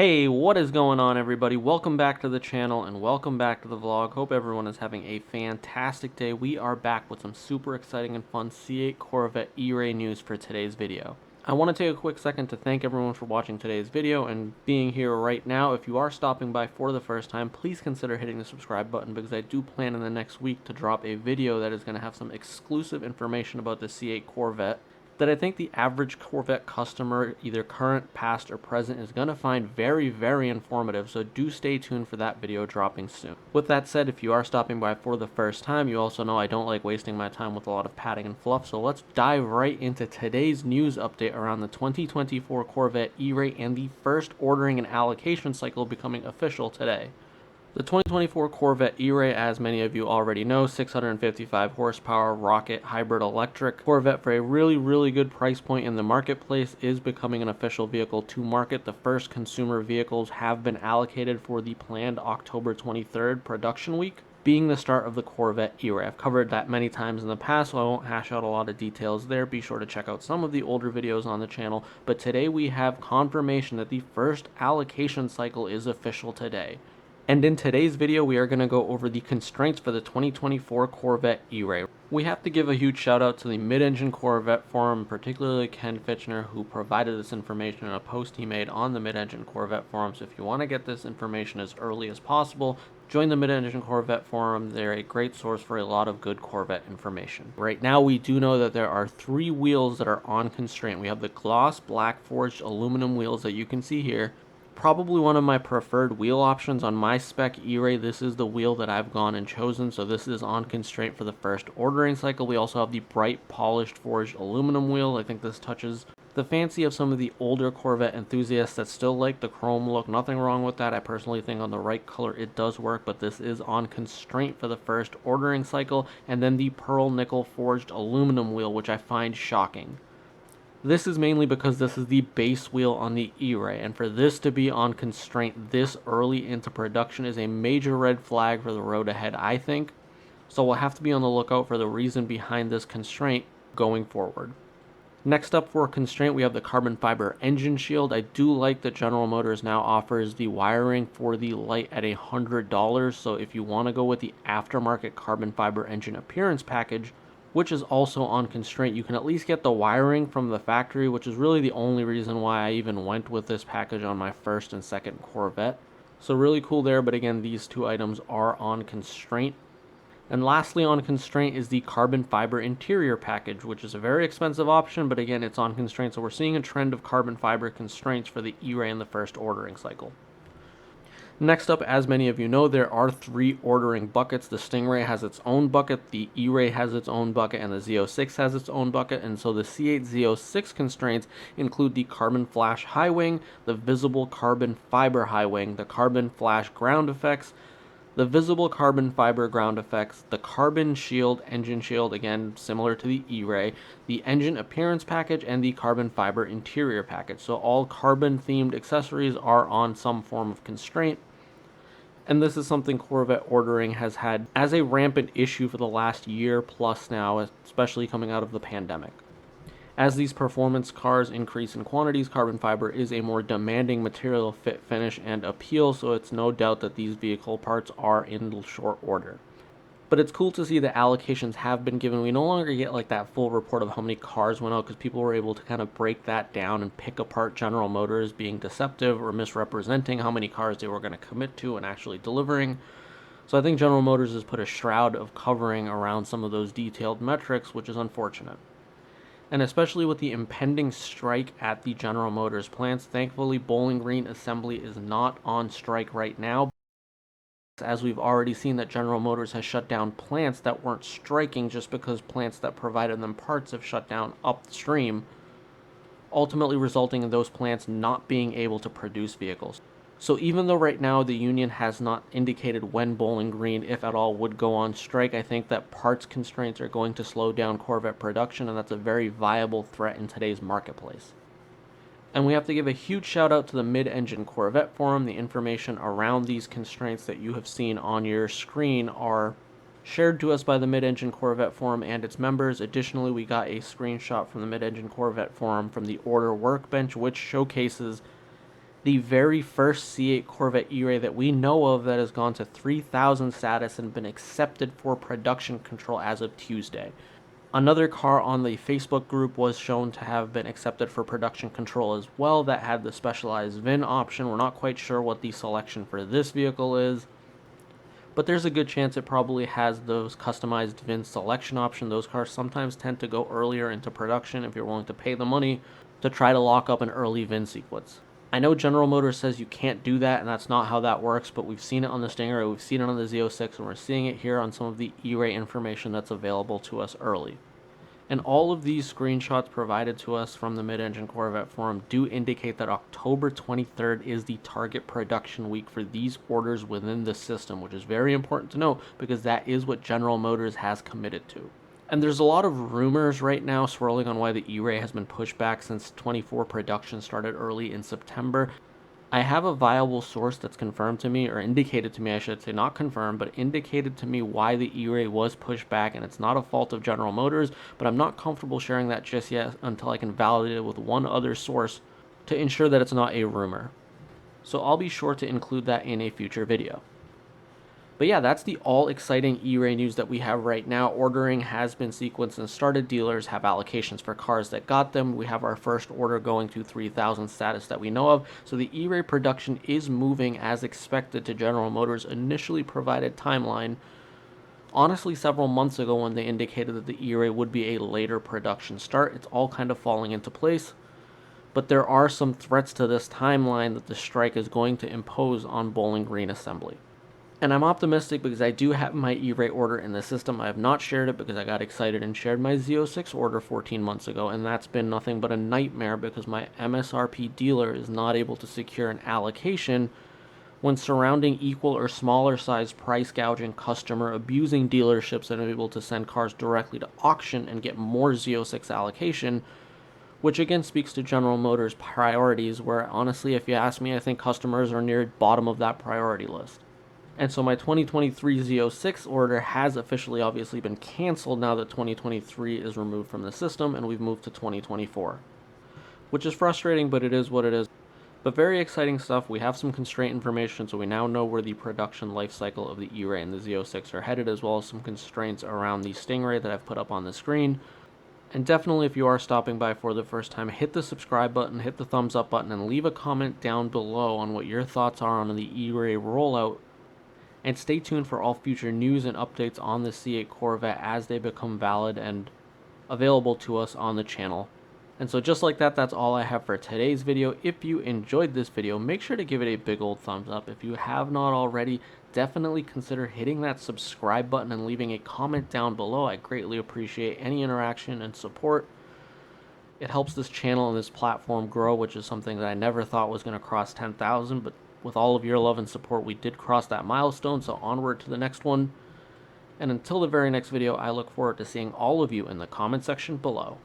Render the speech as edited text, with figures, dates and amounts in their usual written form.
Hey, what is going on, everybody? Welcome back to the channel and welcome back to the vlog. Hope everyone is having a fantastic day. We are back with some super exciting and fun C8 Corvette E-Ray news for today's video. I want to take a quick second to thank everyone for watching today's video and being here right now. If you are stopping by for the first time, please consider hitting the subscribe button because I do plan in the next week to drop a video that is going to have some exclusive information about the C8 Corvette that I think the average Corvette customer, either current, past, or present, is going to find very, very informative, so do stay tuned for that video dropping soon. With that said, if you are stopping by for the first time, you also know I don't like wasting my time with a lot of padding and fluff, so let's dive right into today's news update around the 2024 Corvette E-Ray and the first ordering and allocation cycle becoming official today. The 2024 Corvette E-Ray, as many of you already know, 655 horsepower rocket hybrid electric Corvette for a really good price point in the marketplace, is becoming an official vehicle to market. The first consumer vehicles have been allocated for the planned October 23rd production week, being the start of the Corvette E-Ray. I've covered that many times in the past, so I won't hash out a lot of details there. Be sure to check out some of the older videos on the channel, but today we have confirmation that the first allocation cycle is official today. And in today's video, we are going to go over the constraints for the 2024 Corvette E-Ray. We have to give a huge shout out to the Mid-Engine Corvette forum, particularly Ken Fitchner, who provided this information in a post he made on the Mid-Engine Corvette forum. So if you want to get this information as early as possible, join the Mid-Engine Corvette forum. They're a great source for a lot of good Corvette information. Right now, we do know that there are 3 wheels that are on constraint. We have the gloss black forged aluminum wheels that you can see here. Probably one of my preferred wheel options on my spec E-Ray. This is the wheel that I've gone and chosen, so this is on constraint for the first ordering cycle. We also have the bright polished forged aluminum wheel. I think this touches the fancy of some of the older Corvette enthusiasts that still like the chrome look. Nothing wrong with that. I personally think on the right color it does work, but this is on constraint for the first ordering cycle. And then the pearl nickel forged aluminum wheel, which I find shocking. This is mainly because this is the base wheel on the E-Ray, and for this to be on constraint this early into production is a major red flag for the road ahead, I think. So we'll have to be on the lookout for the reason behind this constraint going forward. Next up for constraint, we have the carbon fiber engine shield. I do like that General Motors now offers the wiring for the light at $100, so if you want to go with the aftermarket carbon fiber engine appearance package, which is also on constraint, you can at least get the wiring from the factory, which is really the only reason why I even went with this package on my first and second Corvette. So really cool there, but again, these 2 items are on constraint. And lastly on constraint is the carbon fiber interior package, which is a very expensive option, but again, it's on constraint, so we're seeing a trend of carbon fiber constraints for the E-Ray in the first ordering cycle. Next up, as many of you know, there are 3 ordering buckets. The Stingray has its own bucket, the E-Ray has its own bucket, and the Z06 has its own bucket. And so the C8 Z06 constraints include the carbon flash high wing, the visible carbon fiber high wing, the carbon flash ground effects, the visible carbon fiber ground effects, the carbon shield, engine shield, again similar to the E-Ray, the engine appearance package, and the carbon fiber interior package. So all carbon themed accessories are on some form of constraint. And this is something Corvette ordering has had as a rampant issue for the last year plus now, especially coming out of the pandemic. As these performance cars increase in quantities, carbon fiber is a more demanding material, fit, finish, and appeal, so it's no doubt that these vehicle parts are in short order. But it's cool to see that allocations have been given. We no longer get like that full report of how many cars went out because people were able to kind of break that down and pick apart General Motors being deceptive or misrepresenting how many cars they were going to commit to and actually delivering. So I think General Motors has put a shroud of covering around some of those detailed metrics, which is unfortunate. And especially with the impending strike at the General Motors plants, thankfully Bowling Green Assembly is not on strike right now, as we've already seen that General Motors has shut down plants that weren't striking just because plants that provided them parts have shut down upstream, ultimately resulting in those plants not being able to produce vehicles. So even though right now the union has not indicated when Bowling Green, if at all, would go on strike, I think that parts constraints are going to slow down Corvette production, and that's a very viable threat in today's marketplace. And we have to give a huge shout out to the Mid-Engine Corvette forum. The information around these constraints that you have seen on your screen are shared to us by the Mid-Engine Corvette forum and its members. Additionally, we got a screenshot from the Mid-Engine Corvette forum from the order workbench, which showcases the very first C8 Corvette E-Ray that we know of that has gone to 3000 status and been accepted for production control as of Tuesday. Another car on the Facebook group was shown to have been accepted for production control as well that had the specialized VIN option. We're not quite sure what the selection for this vehicle is, but there's a good chance it probably has those customized VIN selection option. Those cars sometimes tend to go earlier into production if you're willing to pay the money to try to lock up an early VIN sequence. I know General Motors says you can't do that, and that's not how that works, but we've seen it on the Stingray, we've seen it on the Z06, and we're seeing it here on some of the E-Ray information that's available to us early. And all of these screenshots provided to us from the Mid-Engine Corvette forum do indicate that October 23rd is the target production week for these orders within the system, which is very important to note because that is what General Motors has committed to. And there's a lot of rumors right now swirling on why the E-Ray has been pushed back since 24 production started early in September. I have a viable source that's confirmed to me, or indicated to me, I should say, not confirmed, but indicated to me why the E-Ray was pushed back, and it's not a fault of General Motors, but I'm not comfortable sharing that just yet until I can validate it with one other source to ensure that it's not a rumor. So I'll be sure to include that in a future video. But yeah, that's the all exciting E-Ray news that we have right now. Ordering has been sequenced and started. Dealers have allocations for cars that got them. We have our first order going to 3000 status that we know of. So the E-Ray production is moving as expected to General Motors' initially provided timeline. Honestly, several months ago when they indicated that the E-Ray would be a later production start, it's all kind of falling into place. But there are some threats to this timeline that the strike is going to impose on Bowling Green Assembly. And I'm optimistic because I do have my E-Ray order in the system. I have not shared it because I got excited and shared my Z06 order 14 months ago, and that's been nothing but a nightmare because my MSRP dealer is not able to secure an allocation when surrounding equal or smaller size price gouging customer abusing dealerships that are able to send cars directly to auction and get more Z06 allocation, which again speaks to General Motors' priorities, where honestly, if you ask me, I think customers are near the bottom of that priority list. And so my 2023 Z06 order has officially obviously been canceled now that 2023 is removed from the system and we've moved to 2024. Which is frustrating, but it is what it is. But very exciting stuff. We have some constraint information, so we now know where the production life cycle of the E-Ray and the Z06 are headed, as well as some constraints around the Stingray that I've put up on the screen. And definitely, if you are stopping by for the first time, hit the subscribe button, hit the thumbs up button, and leave a comment down below on what your thoughts are on the E-Ray rollout. And stay tuned for all future news and updates on the C8 Corvette as they become valid and available to us on the channel. And so just like that, that's all I have for today's video. If you enjoyed this video, make sure to give it a big old thumbs up. If you have not already, definitely consider hitting that subscribe button and leaving a comment down below. I greatly appreciate any interaction and support. It helps this channel and this platform grow, which is something that I never thought was going to cross 10,000, but with all of your love and support, we did cross that milestone, so onward to the next one. And until the very next video, I look forward to seeing all of you in the comment section below.